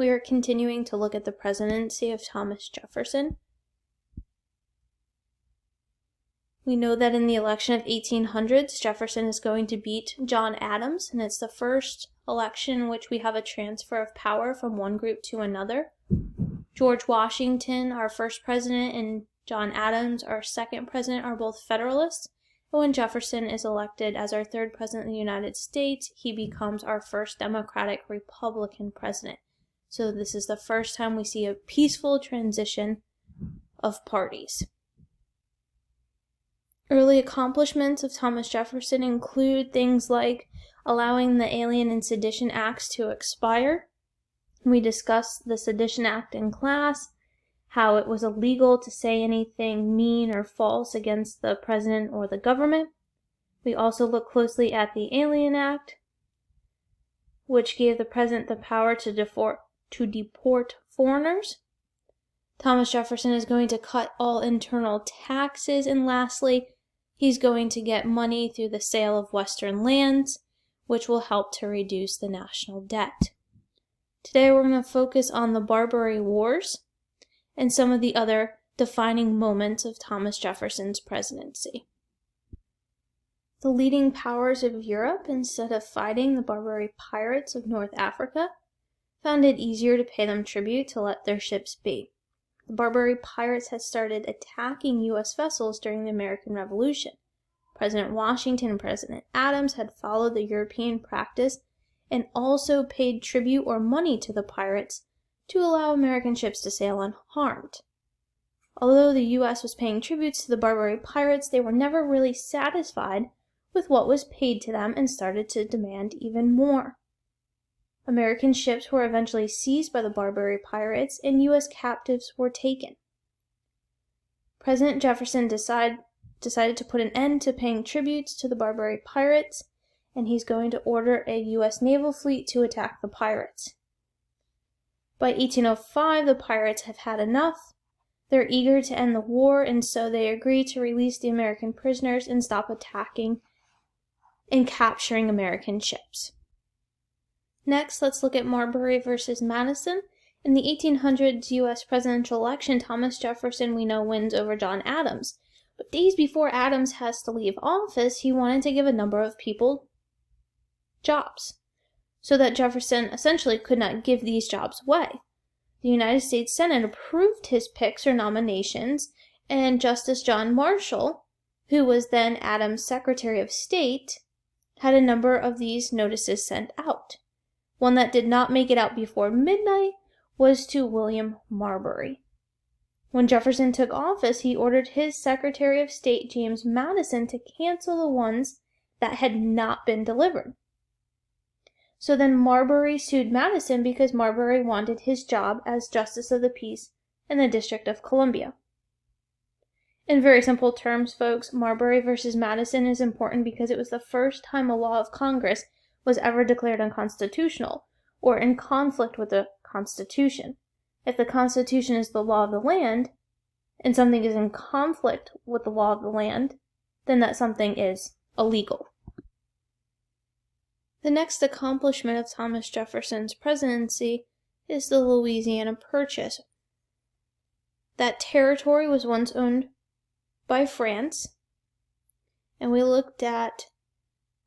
We are continuing to look at the presidency of Thomas Jefferson. We know that in the election of 1800s, Jefferson is going to beat John Adams, and it's the first election in which we have a transfer of power from one group to another. George Washington, our first president, and John Adams, our second president, are both Federalists. And when Jefferson is elected as our third president of the United States, he becomes our first Democratic Republican president. So this is the first time we see a peaceful transition of parties. Early accomplishments of Thomas Jefferson include things like allowing the Alien and Sedition Acts to expire. We discussed the Sedition Act in class, how it was illegal to say anything mean or false against the president or the government. We also looked closely at the Alien Act, which gave the president the power to deport foreigners. Thomas Jefferson is going to cut all internal taxes, and lastly, he's going to get money through the sale of Western lands, which will help to reduce the national debt. Today we're going to focus on the Barbary Wars and some of the other defining moments of Thomas Jefferson's presidency. The leading powers of Europe, instead of fighting the Barbary pirates of North Africa, found it easier to pay them tribute to let their ships be. The Barbary pirates had started attacking U.S. vessels during the American Revolution. President Washington and President Adams had followed the European practice and also paid tribute or money to the pirates to allow American ships to sail unharmed. Although the U.S. was paying tributes to the Barbary pirates, they were never really satisfied with what was paid to them and started to demand even more. American ships were eventually seized by the Barbary pirates and U.S. captives were taken. President Jefferson decided to put an end to paying tributes to the Barbary pirates, and he's going to order a U.S. naval fleet to attack the pirates. By 1805, the pirates have had enough. They're eager to end the war, and so they agree to release the American prisoners and stop attacking and capturing American ships. Next, let's look at Marbury versus Madison. In the 1800s U.S. presidential election, Thomas Jefferson, we know, wins over John Adams. But days before Adams has to leave office, he wanted to give a number of people jobs, so that Jefferson essentially could not give these jobs away. The United States Senate approved his picks or nominations, and Justice John Marshall, who was then Adams' Secretary of State, had a number of these notices sent out. One that did not make it out before midnight was to William Marbury. When Jefferson took office, he ordered his Secretary of State, James Madison, to cancel the ones that had not been delivered. So then Marbury sued Madison because Marbury wanted his job as Justice of the Peace in the District of Columbia. In very simple terms, folks, Marbury versus Madison is important because it was the first time a law of Congress was ever declared unconstitutional or in conflict with the Constitution. If the Constitution is the law of the land and something is in conflict with the law of the land, then that something is illegal. The next accomplishment of Thomas Jefferson's presidency is the Louisiana Purchase. That territory was once owned by France, and we looked at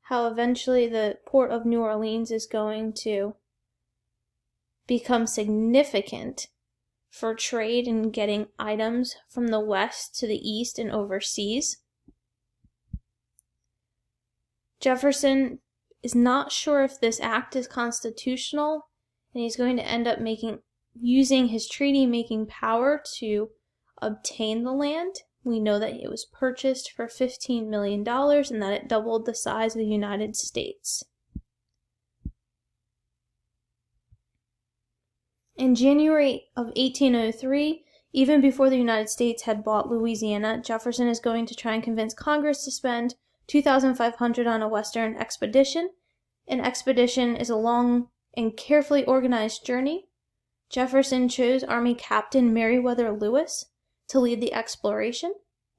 how eventually the port of New Orleans is going to become significant for trade and getting items from the west to the east and overseas. Jefferson is not sure if this act is constitutional, and he's going to end up using his treaty-making power to obtain the land. We know that it was purchased for $15 million and that it doubled the size of the United States. In January of 1803, even before the United States had bought Louisiana, Jefferson is going to try and convince Congress to spend $2,500 on a Western expedition. An expedition is a long and carefully organized journey. Jefferson chose Army Captain Meriwether Lewis to lead the exploration,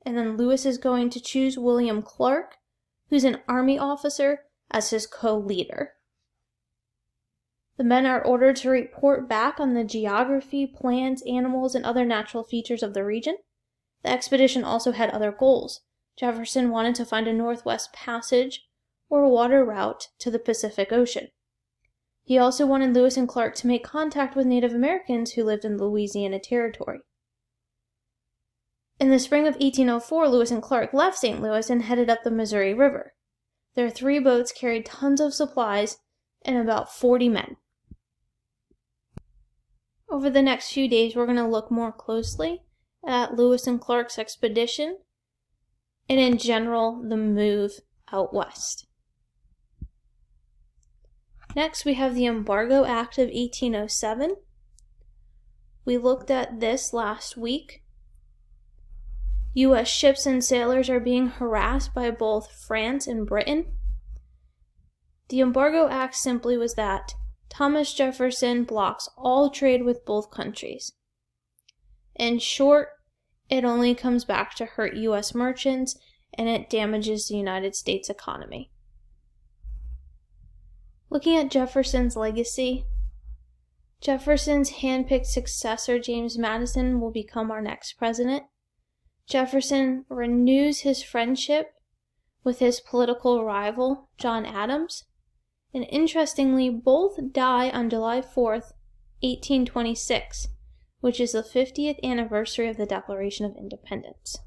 and then Lewis is going to choose William Clark, who's an Army officer, as his co-leader. The men are ordered to report back on the geography, plants, animals, and other natural features of the region. The expedition also had other goals. Jefferson wanted to find a northwest passage or water route to the Pacific Ocean. He also wanted Lewis and Clark to make contact with Native Americans who lived in the Louisiana Territory. In the spring of 1804, Lewis and Clark left St. Louis and headed up the Missouri River. Their 3 boats carried tons of supplies and about 40 men. Over the next few days, we're going to look more closely at Lewis and Clark's expedition and, in general, the move out west. Next, we have the Embargo Act of 1807. We looked at this last week. U.S. ships and sailors are being harassed by both France and Britain. The Embargo Act simply was that Thomas Jefferson blocks all trade with both countries. In short, it only comes back to hurt U.S. merchants, and it damages the United States economy. Looking at Jefferson's legacy, Jefferson's handpicked successor, James Madison, will become our next president. Jefferson renews his friendship with his political rival, John Adams, and interestingly, both die on July 4th, 1826, which is the 50th anniversary of the Declaration of Independence.